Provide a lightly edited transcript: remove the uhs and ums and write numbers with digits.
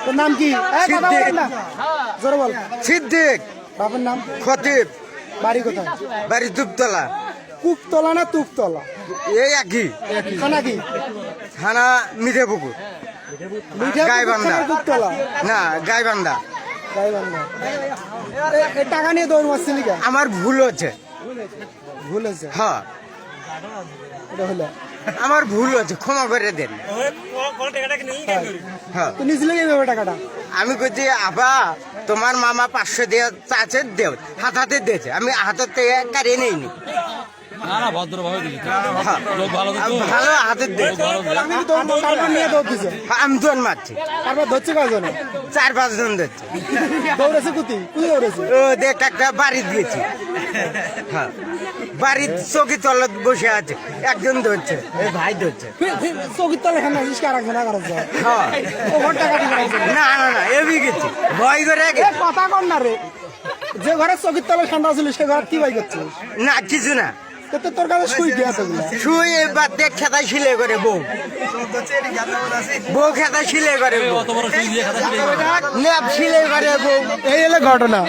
তোর নাম কি? জোরে বল। সিদ্দিক। বাবার নাম? খতিব। বাড়ি কোথায়? বাড়ি দুপতলা। কুকতলা না তুকতলা? এই একই। থানা কি? থানা মিঠাপুকুর। গাইবান্ধা। কুকতলা না গাইবান্ধা। গাইবান্ধা। এই টাকা নিয়ে দৌড় মারছিলি কেন? আমার ভুল হচ্ছে। ভুল হয়েছে? হ্যাঁ এটা হলো আমার ভুল হচ্ছে, ক্ষমা করে দেন। হ্যাঁ তুই নিয়েছিলি এইভাবে টাকাটা? আমি কইছি আবা তোমার মামা 500 দিয়ে চাচে দেও, হাতে দিয়েছে, আমি হাতের থেকে কারিয়ে নেইনি। ভালো হাতের দিয়েছে। তারপর নিয়ে দৌড় দিছে? আমি দোন মারছি। তারপর ধরছে কয়জনে? 4-5 জন দিচ্ছে। দৌড়েছে কুতি কুতি দৌড়েছে? ও দেখ একটা বাড়ি দিয়েছি। হ্যাঁ বাড়ির চৌকি তলায় বসে আছে, একজন ধরছে, এই ভাই ধরছে। চৌকির তলে খান আসিস কার একজন আগার হ্যাঁ ওভার টাকা দিবে না না না এবি গেছি ভয় করে গেছি। কথা কর না রে, যে ঘরে চৌকির তলে ঠান্ডা ছিল সে ঘর কি ভাই করছিস? না কিছু না, তোর কাছে শুই গিয়া তো শুয়ে বাদ দিয়ে খেতা শিলে করে বউ খেতা শিলে করে বউ লেপ শিলে করে বউ। এই হলো ঘটনা।